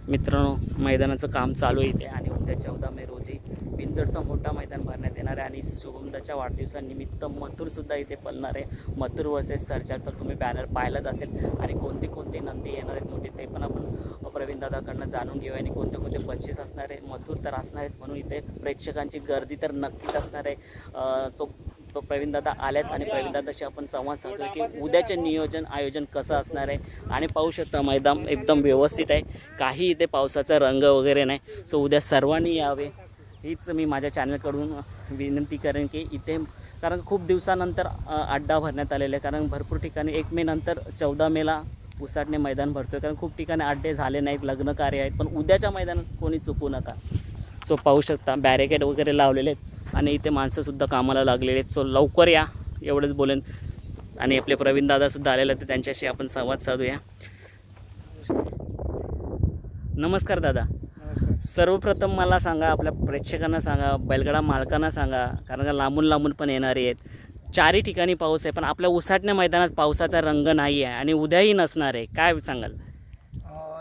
मित्रांनो, मैदानाचं काम चालू आहे इथे आणि उद्या 14 मे रोजी पिंजरचं मोठं मैदान भरण्यात येणार आहे आणि शुभमदाच्या वाढदिवसानिमित्त मथुरसुद्धा इथे पळणार आहे। मथुर वर्सेस सर्जाचा तुम्ही बॅनर पाहिलाच असेल आणि कोणती नंदी येणार आहेत मोठी ते पण आपण प्रवीण दादाकडनं जाणून घेऊया आणि कोणते बक्षीस असणार आहे। मथुर तर असणार आहेत म्हणून इथे प्रेक्षकांची गर्दी तर नक्कीच असणार आहे। प्रवीण दादा आल्यात आणि प्रवीण दादाशी आपण संवाद साधू की उद्याचे नियोजन आयोजन कसं असणार आहे आणि पाहू शकता मैदान एकदम व्यवस्थित आहे, काही इथे पावसाचा रंग वगैरे नाही। सो उद्या सर्वांनी यावे हीच मी माझ्या चॅनलकडून विनंती करेन की इथे, कारण खूप दिवसानंतर अड्डा भरण्यात आलेला आहे। कारण भरपूर ठिकाणी 1 मे नंतर 14 मेला उसाटणे मैदान भरतोय, कारण खूप ठिकाणी अड्डे झाले नाहीत, लग्न कार्य आहेत, पण उद्याच्या मैदानात कोणी चुकू नका। सो पाहू शकता बॅरिकेड वगैरे लावलेले आहेत आणि इथे माणसंसुद्धा कामाला लागलेले आहेत। सो लवकर या एवढंच बोलेन आणि आपले प्रवीण दादासुद्धा आलेले आहेत, त्यांच्याशी आपण संवाद साधूया। नमस्कार दादा। सर्वप्रथम मला सांगा, आपल्या प्रेक्षकांना सांगा, बैलगाडा मालकांना सांगा, कारण का लांबून पण येणारे आहेत। चारही ठिकाणी पाऊस आहे पण आपल्या उसाटण्या मैदानात पावसाचा रंग नाही आहे आणि उद्याही नसणार आहे, काय सांगाल?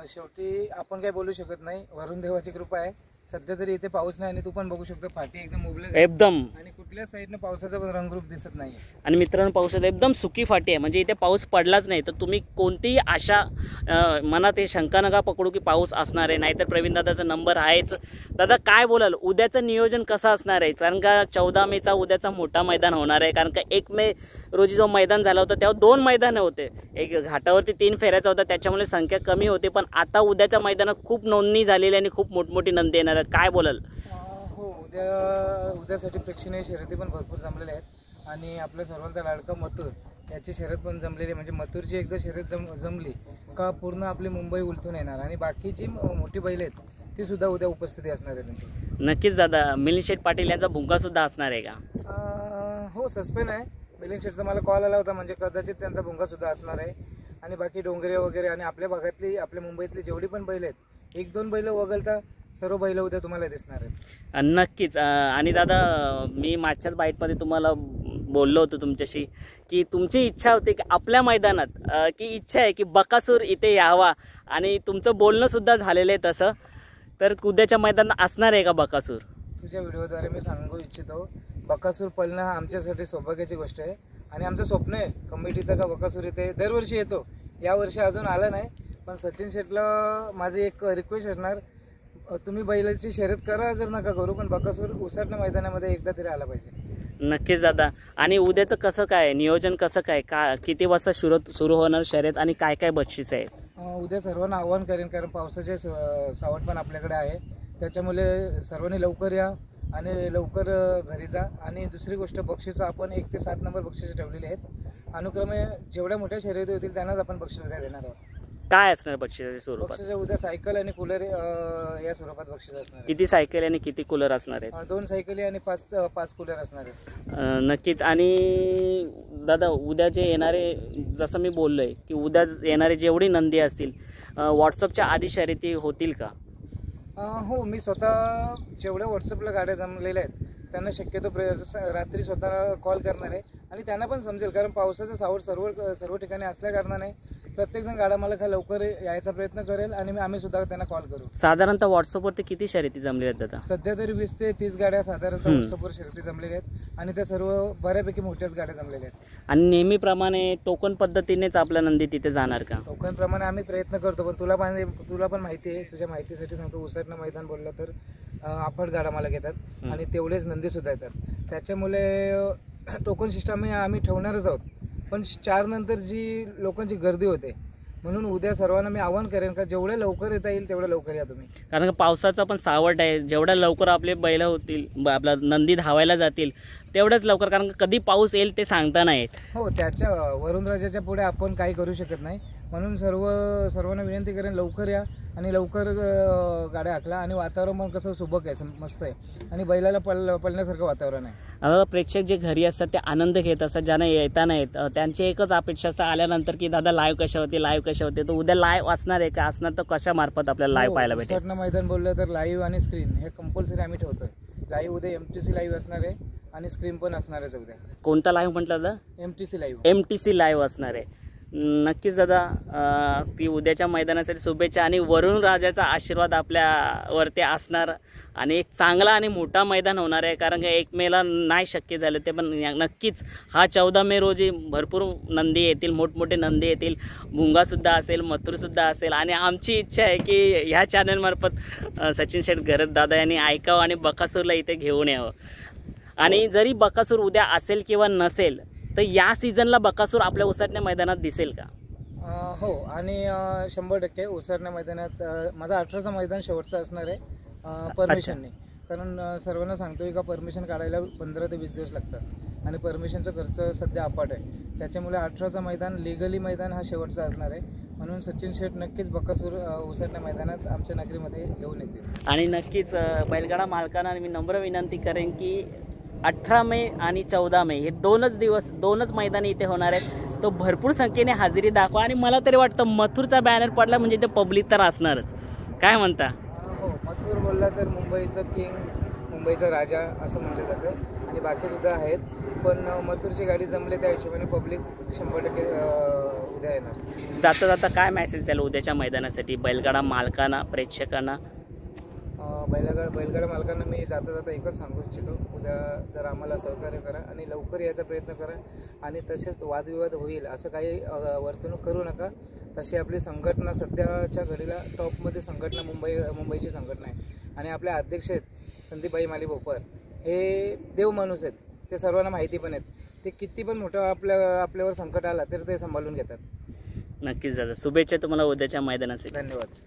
शेवटी आपण काय बोलू शकत नाही, वरुण देवाची कृपा आहे। सध्या तरी इथे पाऊस नाही आणि तू पण बघू शकतो फाटी एकदम मुबलक एकदम आणि कुठल्या साईडने पावसाचा पण रंगरूप दिसत नाही। आणि मित्रांनो पाऊस एकदम सुकी फाटी आहे, म्हणजे इथे पाऊस पडलाच नाही तर तुम्ही कोणतीही आशा मनात शंका नका पकडू की पाऊस असणार आहे, नाहीतर प्रवीण दादाचा नंबर आहेच। दादा काय बोलाल, उद्याचं नियोजन कसं असणार आहे? कारण का 14 मेचा उद्याचा मोठा मैदान होणार आहे, कारण का 1 मे रोजी जो मैदान झाला होता तेव्हा 2 मैदानं होते, एक घाटावरती 3 फेऱ्याचा होता, त्याच्यामुळे संख्या कमी होती, पण आता उद्याच्या मैदानात खूप नोंदणी झालेली आणि खूप मोठमोठी नंदी येणार आहेत, काय बोलाल? हो, उद्यासाठी प्रेक्षणीय शर्यती पण भरपूर जमलेल्या आहेत आणि आपल्या सर्वांचा लाडका मथुर याची शर्यत पण जमलेली, म्हणजे मथुरची एकदा शर्यत जमली का पूर्ण आपली मुंबई उलटून येणार आणि बाकीची मोठी बैल आहेत ती सुद्धा उद्या उपस्थिती असणार आहे त्यांची। नक्कीच दादा, मिलिंद शेठ पाटील यांचा भुंगा सुद्धा असणार आहे का? हो, सस्पेंड आहे। मिलिंद शेठचा मला कॉल आला होता, म्हणजे कदाचित त्यांचा भुंगा सुद्धा असणार आहे आणि बाकी डोंगरे वगैरे आणि आपल्या भागातली आपल्या मुंबईतली जेवढी पण बैल आहेत 1-2 बैल वगळता सर्व बैल उद्या तुम्हाला दिसणार आहेत। नक्कीच। आणि दादा मी मागच्याच बाईटमध्ये तुम्हाला बोललो होतो तुमच्याशी की तुमची इच्छा होती की आपल्या मैदानात की इच्छा आहे की बकासूर इथे यावा आणि तुमचं बोलणं सुद्धा झालेलं आहे तसं, तर उद्याच्या मैदानात असणार आहे का बकासूर? तुझ्या व्हिडिओद्वारे मी सांगू इच्छितो, बकासूर पळणं हा आमच्यासाठी सौभाग्याची गोष्ट आहे आणि आमचं स्वप्न आहे कमिटीचा का बकासूर इथे दरवर्षी येतो। यावर्षी अजून आला नाही, पण सचिन शेटला माझी एक रिक्वेस्ट असणार, तुम्ही बैलाची शर्यत करा अगर नका करू, पण बकासूर उसाटण्या मैदानामध्ये एकदा तरी आला पाहिजे। नक्कीच दादा। आणि उद्याचं कसं काय नियोजन, कसं काय, का किती वाजता सुरू होणार शर्यत आणि काय काय बक्षीस आहे? उद्या सर्वांना आव्हान करेन, कारण पावसाचे सावट पण आपल्याकडे आहे, त्याच्यामुळे सर्वांनी लवकर या आणि लवकर घरी जा। आणि दुसरी गोष्ट, बक्षीस आपण 1 ते 7 नंबर बक्षीस ठेवलेले आहेत, अनुक्रमे जेवढ्या मोठ्या शर्यती होतील त्यांनाच आपण बक्षीस देणार आहोत। काय असणार बक्षिसाच्या स्वरूपात? बक्षीस उद्या सायकल आणि कूलर या स्वरूपात बक्षीस असणार। किती सायकल आणि किती कूलर असणार आहेत? 2 सायकली आणि 5 कूलर असणार आहेत। नक्कीच। आणि दादा उद्या जे येणारे, जसं मी बोललोय की उद्या येणारे जेवढी नंदी असतील व्हॉट्सअपच्या आधी शर्यती होतील का? हो, मी स्वतः जेवढ्या व्हॉट्सअपला गाड्या जमलेल्या आहेत त्यांना शक्यतो रात्री स्वतः कॉल करणार आहे आणि त्यांना पण समजेल, कारण पावसाचं सावट सर्व ठिकाणी असल्या कारणाने प्रत्येकजण गाडा मालक हा लवकर यायचा प्रयत्न करेल आणि आम्ही सुद्धा त्यांना कॉल करू। साधारणतः व्हॉट्सअपवरती किती शर्यती जमलेल्या आहेत दादा? सध्या तरी 20 ते 30 गाड्या साधारणतः व्हॉट्सअपवर शर्यती जमलेल्या आहेत आणि त्या सर्व बऱ्यापैकी मोठ्याच गाड्या जमलेल्या आहेत। आणि नेहमीप्रमाणे टोकन पद्धतीनेच आपला नंदी तिथे जाणार का? टोकन प्रमाणे आम्ही प्रयत्न करतो, पण तुला पण माहिती आहे, तुझ्या माहितीसाठी सांगतो, उसाटणं मैदान बोललं तर आपट गाडा मालक येतात आणि तेवढेच नंदी सुद्धा येतात, त्याच्यामुळे टोकन सिस्टम आम्ही ठेवणारच आहोत, पण 4 नंतर जी लोकांची गर्दी होते, म्हणून उद्या सर्वांना मी आवाहन करेन का जेवढ्या लवकर येता येईल तेवढ्या लवकर या तुम्ही, कारण का पावसाचा पण सावट आहे, जेवढ्या लवकर आपले बैल होतील, आपला नंदी धावायला जातील तेवढंच लवकर, कारण का कधी पाऊस येईल ते सांगता नाही येत। हो, त्याच्या वरुणराजाच्या पुढे आपण काही करू शकत नाही, म्हणून सर्वांना विनंती करेन लवकर या आणि लवकर गाड्या हाकला आणि वातावरण पण कसं सुबक आहे, मस्त आहे आणि बैलाला पळण्यासारखं वातावरण आहे। आता प्रेक्षक जे घरी असतात ते आनंद घेत असतात, ज्यांना येता नाहीत त्यांची एकच अपेक्षा असते आल्यानंतर की दादा लाईव्ह कशा होते, तर उद्या लाईव्ह असणार आहे का? असणार तर कशा मार्फत आपल्याला लाईव्ह पाहायला भेटेल? उसाटणं मैदान बोललं तर लाईव्ह आणि स्क्रीन हे कंपल्सरी आम्ही ठेवतोय। लाईव्ह उद्या MTC लाईव्ह असणार आहे आणि स्क्रीन पण असणार आहे उद्या। कोणता लाईव्ह म्हटलं दादा? MTC live. MTC लाईव्ह असणार आहे। नक्कीच दादा, ती उद्याच्या मैदानासाठी शुभेच्छा आणि वरुण राजाचा आशीर्वाद आपल्यावरती असणार आणि एक चांगला आणि मोठा मैदान होणार आहे. कारण की 1 मेला नाही शक्य झालं ते, पण नक्कीच हा 14 मे रोजी भरपूर नंदी येतील, मोठमोठे नंदी येतील, भुंगासुद्धा असेल, मथुरसुद्धा असेल. आणि आमची इच्छा आहे की ह्या चॅनलमार्फत सचिन शेठ घरत दादा यांनी ऐकावं आणि बकासूरला इथे घेऊन यावं. आणि जरी बकासूर उद्या असेल किंवा नसेल तर या सीझनला बकासूर आपल्या उसाटण्या मैदानात दिसेल का? हो, आणि 100% उसरण्या मैदानात माझा 18चं मैदान शेवटचं असणार आहे परमिशनने. कारण सर्वांना सांगतोय का परमिशन काढायला 15 ते 20 दिवस लागतात आणि परमिशनचा खर्च सध्या अपाट आहे. त्याच्यामुळे 18चं मैदान लिगली मैदान हा शेवटचा असणार आहे. म्हणून सचिन शेठ नक्कीच बकासूर उसरण्या मैदानात आमच्या नगरीमध्ये घेऊन येतील. आणि नक्कीच बैलगाडा मालकांना मी नम्र विनंती करेन की 18 मे आणि 14 मे हे दोनच मैदानी इथे होणार आहेत. तो भरपूर संख्येने हजेरी दाखवा. आणि मला तरी वाटतं मथुरचा बॅनर पडला म्हणजे ते पब्लिक तर असणारच. काय म्हणता? हो, मथुर बोलला तर मुंबईचं किंग, मुंबईचा राजा असं म्हटलं जातं. आणि बाकीसुद्धा आहेत, पण मथुरची गाडी जमले त्या हिशोबाने पब्लिक 100% उद्या येणार. जाता जाता काय मेसेज द्याल उद्याच्या मैदानासाठी बैलगाडा मालकांना, प्रेक्षकांना? बैलगाडा मालकांना मी जाता जाता एकच सांगू इच्छितो, उद्या जरा आम्हाला सहकार्य करा आणि लवकर यायचा प्रयत्न करा. आणि तसेच वादविवाद होईल असं काही वर्तणूक करू नका. तशी आपली संघटना सध्याच्या घडीला टॉपमध्ये संघटना मुंबईची संघटना आहे. आणि आपले अध्यक्ष आहेत संदीपभाई माली भोपर, हे देव माणूस आहेत. ते सर्वांना माहिती पण आहेत. ते किती पण मोठं आपल्यावर संकट आला तर ते सांभाळून घेतात. नक्कीच दादा, शुभेच्छा तुम्हाला उद्याच्या मैदानासाठी. धन्यवाद.